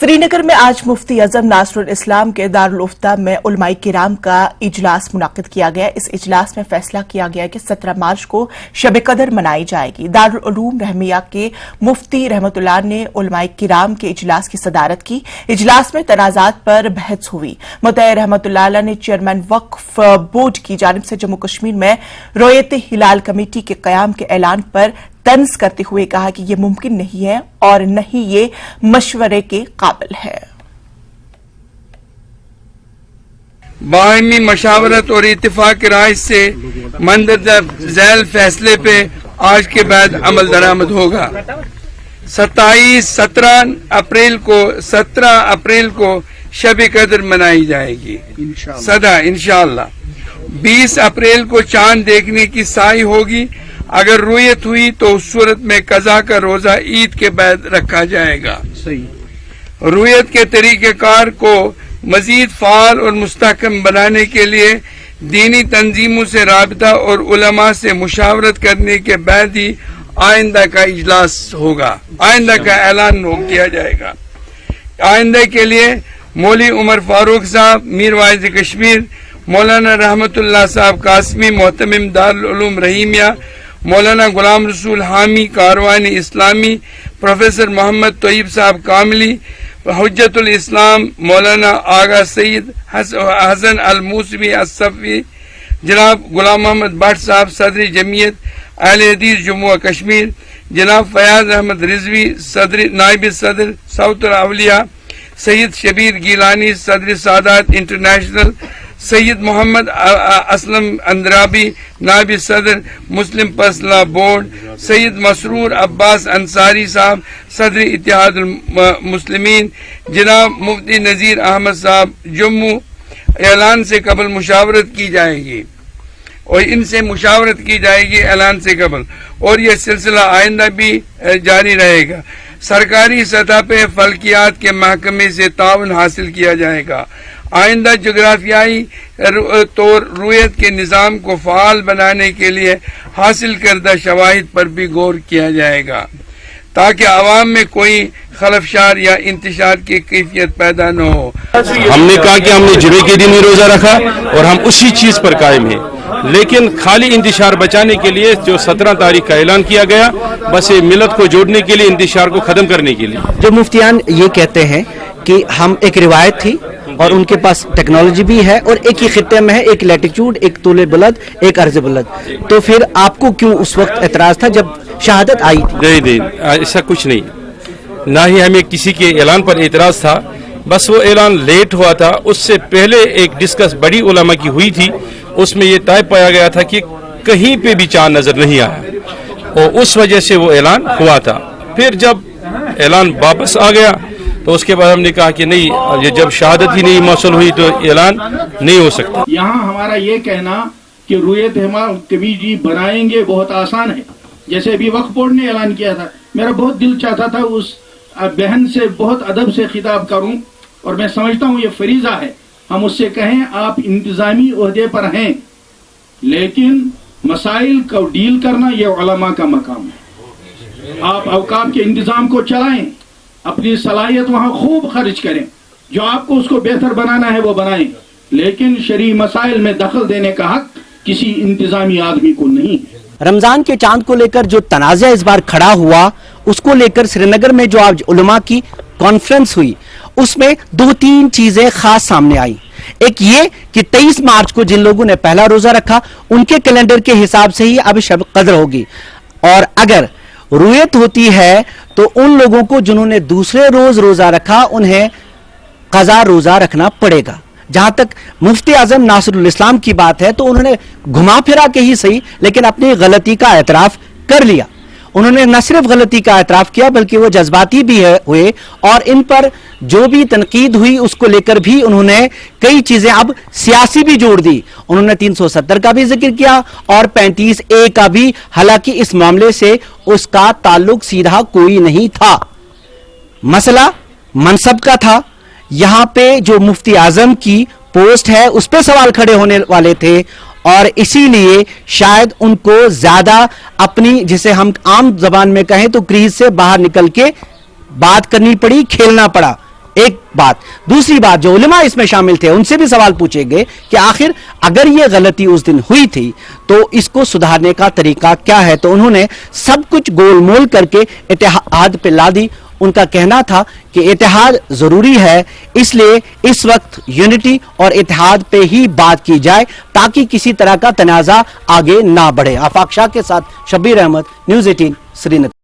श्रीनगर में आज मुफ्ती अजम नासरुल इस्लाम के दारुल उफ्ता में उलमाए किराम का इजलास मुनाकिद किया गया। इस इजलास में फैसला किया गया कि 17 मार्च को शब कदर मनाई जाएगी। दारुल उलूम रहमिया के मुफ्ती रहमतुल्लाह ने उलमाए किराम के इजलास की सदारत की। इजलास में तनाजात पर बहस हुई। मुत्तहि रहमतुल्लाह ने चेयरमैन वक्फ बोर्ड की जानिब से जम्मू कश्मीर में रोयत हिलाल कमेटी के कयाम के ऐलान पर तंज करते हुए कहा कि ये मुमकिन नहीं है और न ही ये मशवरे के काबिल है। बाहमी मशावरत और इत्तेफाक राय से मंदरजा झैल फैसले पे आज के बाद अमल दरामद होगा। 17 अप्रैल को शब कदर मनाई जाएगी सदा इंशाअल्लाह। 20 अप्रैल को चांद देखने की साई होगी। अगर रुयत हुई तो उस सूरत में कज़ा का रोजा ईद के बाद रखा जाएगा। रुयत के तरीक़ेकार को मजीद फाल और मुस्तहकम बनाने के लिए दीनी तंजीमों से राबिता और उलमा से मुशावरत करने के बाद ही आइंदा का इजलास होगा, आइंदा का ऐलान किया जाएगा। आइंदा के लिए मौलवी उमर फारूक साहब, मीर वाइज कश्मीर, मौलाना रहमतुल्लाह साहब कासमी, मोहतमिम दारुल उलूम रहीमिया, मौलाना गुलाम रसूल हामी कारवानी इस्लामी, प्रोफेसर मोहम्मद तोयब साहब कामली, हुज्जतुल इस्लाम मौलाना आगा सईद हसन अल मूसवी असफ़ी, जनाब गुलाम मोहम्मद भट्ट साहब सदर जमीयत अहले हदीस जम्मू कश्मीर, जनाब फयाज अहमद रिजवी सदर नायब सदर सऊतुल अवलिया, सैयद शबीर गीलानी सदर सादात इंटरनेशनल, सैयद मोहम्मद असलम अंद्राबी नायब सदर मुस्लिम पर्सनल बोर्ड, सैयद मसरूर अब्बास अंसारी साहब सदर इत्तेहाद मुस्लिमीन, जनाब मुफ्ती नज़ीर अहमद साहब जम्मू। ऐलान से कबल मुशावरत की जाएगी और इनसे मुशावरत की जाएगी ऐलान से कबल, और यह सिलसिला आइंदा भी जारी रहेगा। सरकारी सतह पे फल्कियात के महकमे से ताउन हासिल किया जाएगा। आइंदा जोग्राफियाई तौर रुयत के निज़ाम को फ़ाल बनाने के लिए हासिल करदा शवाहिद पर भी गौर किया जाएगा ताकि आवाम में कोई खलफशार या इंतशार की कैफियत पैदा न हो। हमने कहा कि हमने जुमे के दिन ही रोजा रखा और हम उसी चीज पर कायम हैं, लेकिन खाली इंतशार बचाने के लिए जो 17 तारीख का ऐलान किया गया, बस ये मिलत को जोड़ने के लिए, इंतशार को खत्म करने के लिए। जो मुफ्तियान ये कहते हैं कि हम एक रिवायत थी और उनके पास टेक्नोलॉजी भी है और एक ही खित्ते में है, एक लैटिट्यूड, एक तूले बुलंद, एक अर्ज बुलंद, तो फिर आपको क्यों उस वक्त एतराज था जब शहादत आई थी? नहीं, ऐसा कुछ नहीं, ना ही हमें किसी के ऐलान पर एतराज था, बस वो ऐलान लेट हुआ था। उससे पहले एक डिस्कस बड़ी उलमा की हुई थी, उसमें ये तय पाया गया था कि कहीं पे भी चांद नजर नहीं आया और उस वजह से वो ऐलान हुआ था। फिर जब ऐलान वापस आ गया तो उसके बाद हमने कहा कि नहीं, ये जब शहादत ही नहीं मौसूल हुई तो ऐलान नहीं हो सकता। यहाँ हमारा ये कहना कि रुयत हिलाल कमेटी बनाएंगे बहुत आसान है, जैसे अभी वक्फ बोर्ड ने ऐलान किया था। मेरा बहुत दिल चाहता था उस बहन से बहुत अदब से खिताब करूं और मैं समझता हूं ये फरीजा है, हम उससे कहें आप इंतजामी ओहदे पर हैं, लेकिन मसाइल को डील करना ये उलमा का मकाम है। आप औकाफ के इंतजाम को चलाएं, अपनी सलाहियत वहां खूब खर्च करें, जो आपको उसको बेहतर बनाना है वो बनाएं, लेकिन शरई मसाइल में दखल देने का हक किसी इंतजामी आदमी को नहीं है। रमजान के चांद को लेकर जो तनाज़ा इस बार खड़ा हुआ, उसको लेकर श्रीनगर में जो आज उलमा की कॉन्फ्रेंस हुई, उसमें 2-3 चीजें खास सामने आई। एक ये कि 23 मार्च को जिन लोगों ने पहला रोजा रखा, उनके कैलेंडर के हिसाब से ही अब शब कद्र होगी, और अगर रुयत होती है तो उन लोगों को जिन्होंने दूसरे रोज रोजा रखा उन्हें कज़ा रोजा रखना पड़ेगा। जहां तक मुफ्ती आजम नासरुल इस्लाम की बात है तो उन्होंने घुमा फिरा के ही सही, लेकिन अपनी गलती का एतराफ कर लिया। उन्होंने न सिर्फ गलती का एतराफ किया बल्कि वो जज्बाती भी हुए, और इन पर जो भी तनकीद हुई उसको लेकर भी उन्होंने कई चीजें अब सियासी भी जोड़ दी। उन्होंने 370 का भी जिक्र किया और 35A का भी, हालांकि इस मामले से उसका ताल्लुक सीधा कोई नहीं था, मसला मनसब का था। यहां पे जो मुफ्ती आजम की पोस्ट है उस पर सवाल खड़े होने वाले थे और इसीलिए शायद उनको ज्यादा अपनी, जिसे हम आम जबान में कहें तो क्रीज से बाहर निकल के बात करनी पड़ी, खेलना पड़ा। ایک بات. دوسری بات, جو علماء اس میں شامل تھے ان سے بھی سوال پوچھے گئے کہ آخر اگر یہ غلطی اس دن ہوئی تھی تو اس کو سدھارنے کا طریقہ کیا ہے. تو انہوں نے سب کچھ گول مول کر کے اتحاد پہ لا دی. ان کا کہنا تھا کہ اتحاد ضروری ہے, اس لیے اس وقت یونٹی اور اتحاد پہ ہی بات کی جائے تاکہ کسی طرح کا تنازع آگے نہ بڑھے. آفاق شاہ کے ساتھ شبیر احمد, نیوز 18 سری نگر.